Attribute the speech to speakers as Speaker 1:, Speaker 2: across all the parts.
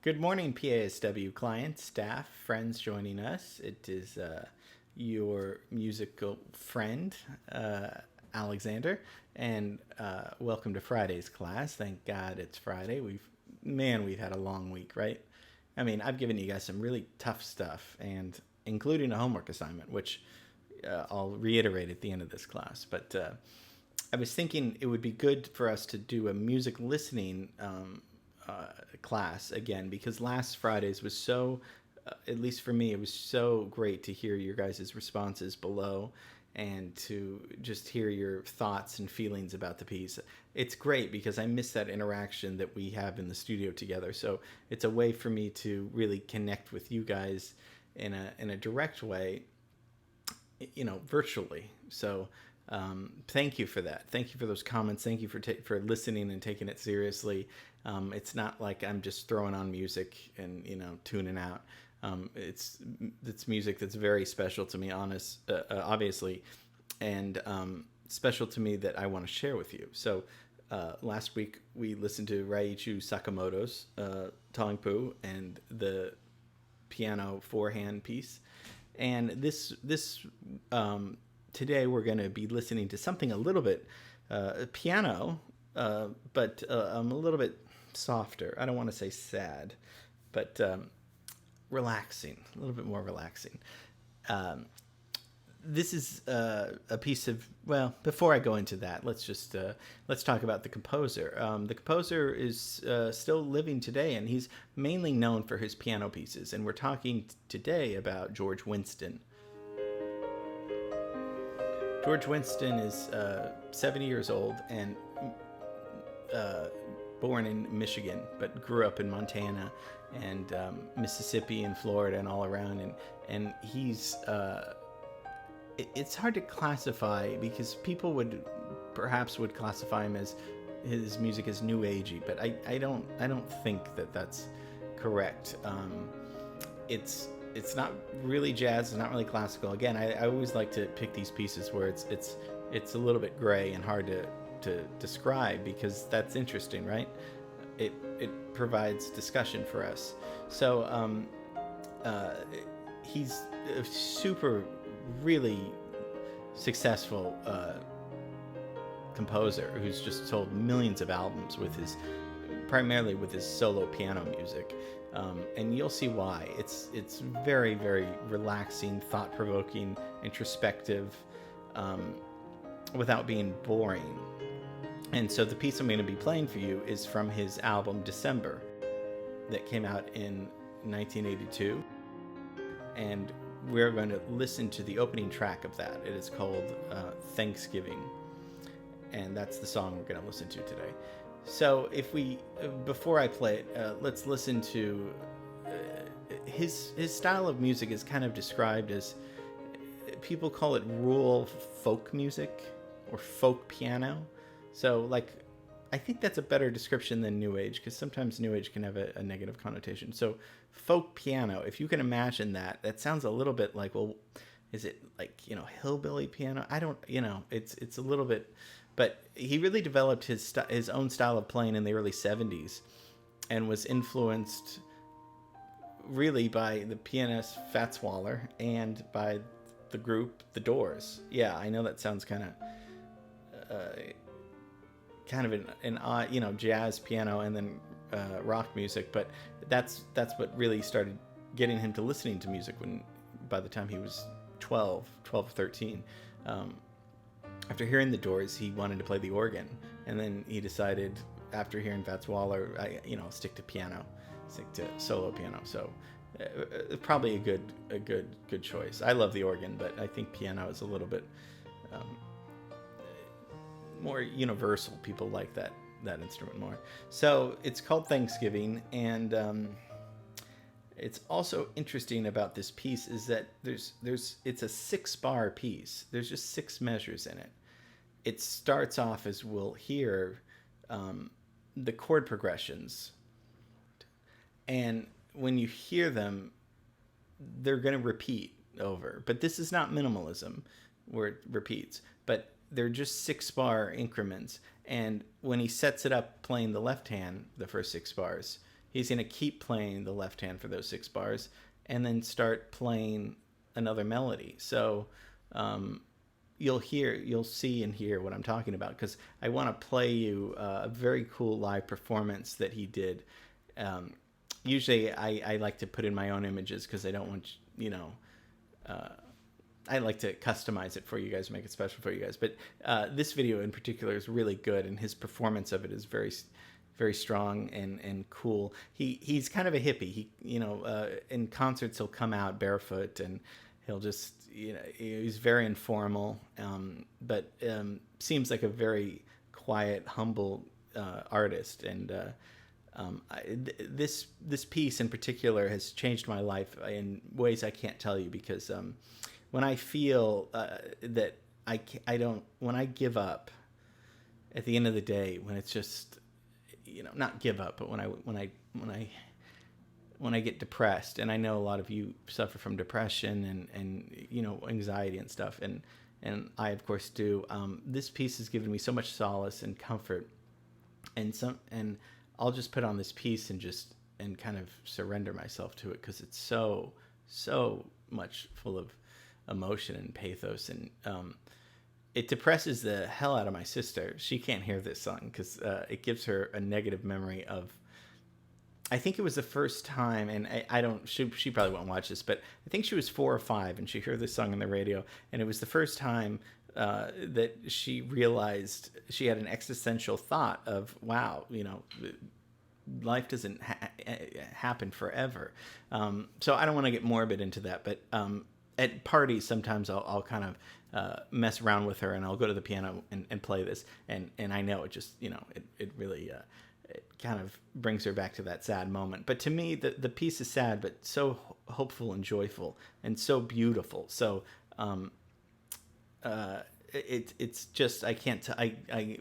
Speaker 1: Good morning, PASW clients, staff, friends joining us. It is your musical friend, Alexander, and welcome to Friday's class. Thank God it's Friday. We've had a long week, right? I mean, I've given you guys some really tough stuff, and including a homework assignment, which I'll reiterate at the end of this class. But I was thinking it would be good for us to do a music listening class again, because last Friday's was so, at least for me, it was so great to hear your guys' responses below and to just hear your thoughts and feelings about the piece. It's great because I miss that interaction that we have in the studio together. So it's a way for me to really connect with you guys in a direct way, virtually. So thank you for that. Thank you for those comments. Thank you for listening and taking it seriously. It's not like I'm just throwing on music and tuning out. It's music that's very special to me, obviously, and special to me that I want to share with you. So last week we listened to Raichu Sakamoto's Tongpu and the piano four-hand piece, and this today we're going to be listening to something a little bit piano, but a little bit softer. I don't want to say sad, but relaxing, a little bit more relaxing. This is a piece of, well, before I go into that, let's talk about the composer. The composer is still living today, and he's mainly known for his piano pieces, and we're talking today about George Winston. George Winston is 70 years old and born in Michigan, but grew up in Montana and Mississippi and Florida and all around. And he's it's hard to classify because people would classify him as his music as new agey, but I don't think that that's correct. It's not really jazz. It's not really classical. Again, I always like to pick these pieces where it's a little bit gray and hard to describe, because that's interesting, right? It provides discussion for us. So he's a super, really successful composer who's just sold millions of albums primarily with his solo piano music. And you'll see why. It's very, very relaxing, thought-provoking, introspective, without being boring. And so the piece I'm going to be playing for you is from his album December that came out in 1982. And we're going to listen to the opening track of that. It is called Thanksgiving. And that's the song we're going to listen to today. So before I play it, let's listen to his style of music is kind of described as, people call it rural folk music or folk piano. So I think that's a better description than New Age, because sometimes New Age can have a negative connotation. So folk piano, if you can imagine that sounds a little bit like, well, is it like, hillbilly piano? I don't, it's a little bit. But he really developed his own style of playing in the early 70s and was influenced really by the pianist Fats Waller and by the group The Doors. Yeah, I know that sounds kind of an odd, jazz piano and then rock music, but that's what really started getting him to listening to music by the time he was 12 or 13. After hearing The Doors, he wanted to play the organ, and then he decided, after hearing Fats Waller, stick to solo piano. So probably a good choice. I love the organ, but I think piano is a little bit more universal. People like that instrument more. So it's called Thanksgiving, and it's also interesting about this piece is that it's a 6-bar piece. There's just 6 measures in it. It starts off, as we'll hear, the chord progressions, and when you hear them, they're going to repeat over. But this is not minimalism where it repeats, but they're just 6-bar increments. And when he sets it up playing the left hand, the first 6 bars, he's going to keep playing the left hand for those 6 bars and then start playing another melody. So you'll see and hear what I'm talking about, because I want to play you a very cool live performance that he did. Usually I like to put in my own images because I don't want, I like to customize it for you guys, make it special for you guys. But this video in particular is really good, and his performance of it is very, very strong and cool. He's kind of a hippie. He, in concerts he'll come out barefoot, and he'll just, he's very informal, but seems like a very quiet, humble artist. And this piece in particular has changed my life in ways I can't tell you, because when I feel that when I give up at the end of the day, when it's just, not give up, but when I get depressed, and I know a lot of you suffer from depression and anxiety and stuff, and I of course do. This piece has given me so much solace and comfort, and I'll just put on this piece and kind of surrender myself to it, because it's so much full of emotion and pathos, and it depresses the hell out of my sister. She can't hear this song because it gives her a negative memory of, I think it was the first time, and she probably won't watch this, but I think she was 4 or 5 and she heard this song on the radio, and it was the first time that she realized she had an existential thought of, wow, life doesn't happen forever. So I don't want to get morbid into that, but at parties sometimes I'll kind of mess around with her, and I'll go to the piano and play this, and I know it just, it really it kind of brings her back to that sad moment. But to me, the piece is sad, but so hopeful and joyful and so beautiful. So it's just, I can't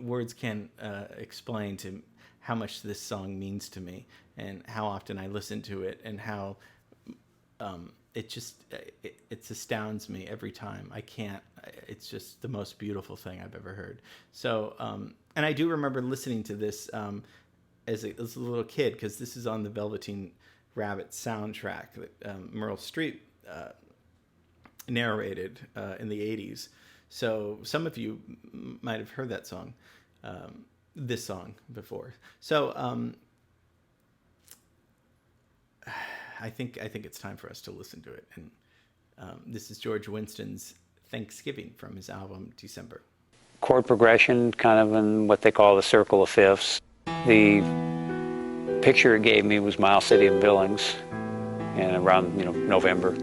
Speaker 1: words can't explain to how much this song means to me, and how often I listen to it, and how it astounds me every time. It's just the most beautiful thing I've ever heard. So and I do remember listening to this as a little kid, because this is on the Velveteen Rabbit soundtrack that Meryl Streep narrated in the 80s. So some of you might have heard that song, this song before. So I think it's time for us to listen to it. And this is George Winston's Thanksgiving from his album December.
Speaker 2: Chord progression, kind of in what they call the circle of fifths. The picture it gave me was Miles City of Billings, and around November.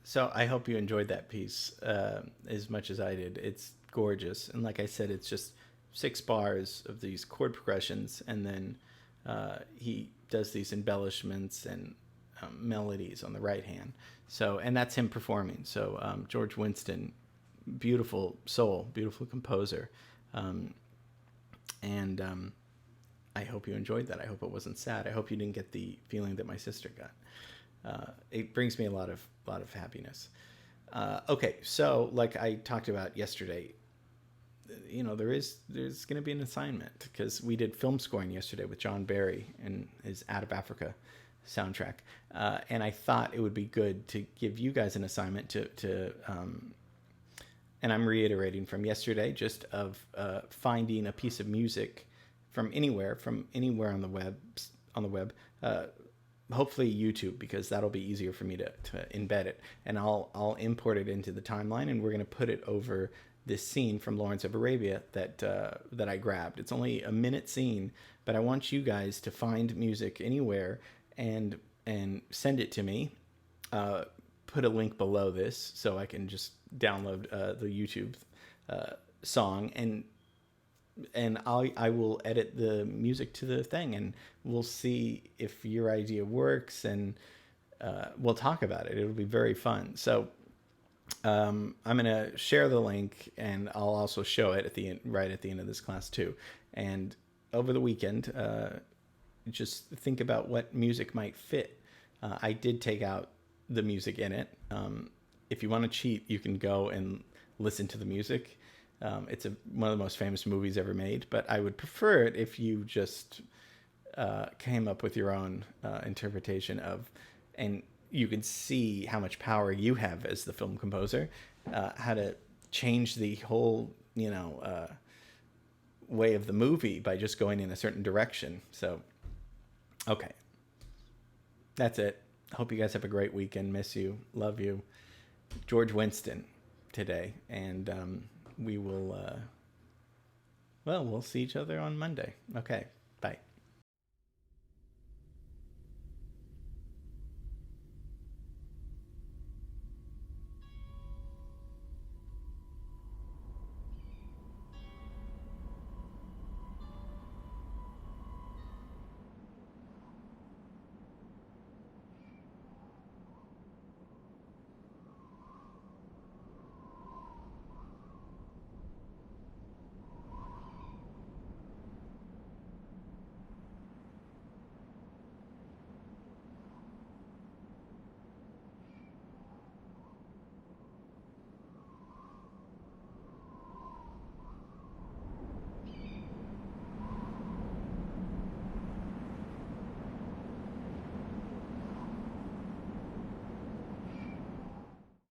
Speaker 1: So I hope you enjoyed that piece as much as I did. It's gorgeous, and like I said, it's just 6 bars of these chord progressions, and then he does these embellishments and melodies on the right hand. So, and that's him performing. So George Winston, beautiful soul, beautiful composer, and I hope you enjoyed that. I hope it wasn't sad. I hope you didn't get the feeling that my sister got. It brings me a lot of happiness. Okay, so like I talked about yesterday, you know, there's going to be an assignment because we did film scoring yesterday with John Barry and his Out of Africa soundtrack, and I thought it would be good to give you guys an assignment to and I'm reiterating from yesterday, just of finding a piece of music from anywhere on the web. Hopefully YouTube, because that'll be easier for me to embed it, and I'll import it into the timeline, and we're going to put it over this scene from Lawrence of Arabia that I grabbed. It's only a minute scene, but I want you guys to find music anywhere and send it to me. Put a link below this so I can just download the YouTube song, and I will edit the music to the thing, and we'll see if your idea works, and we'll talk about it. It'll be very fun. So I'm going to share the link, and I'll also show it right at the end of this class too. And over the weekend, just think about what music might fit. I did take out the music in it. If you want to cheat, you can go and listen to the music. It's one of the most famous movies ever made, but I would prefer it if you just came up with your own interpretation of, and you can see how much power you have as the film composer, how to change the whole, way of the movie by just going in a certain direction. So, okay. That's it. Hope you guys have a great weekend. Miss you. Love you. George Winston today. And we will, we'll see each other on Monday. Okay. Bye.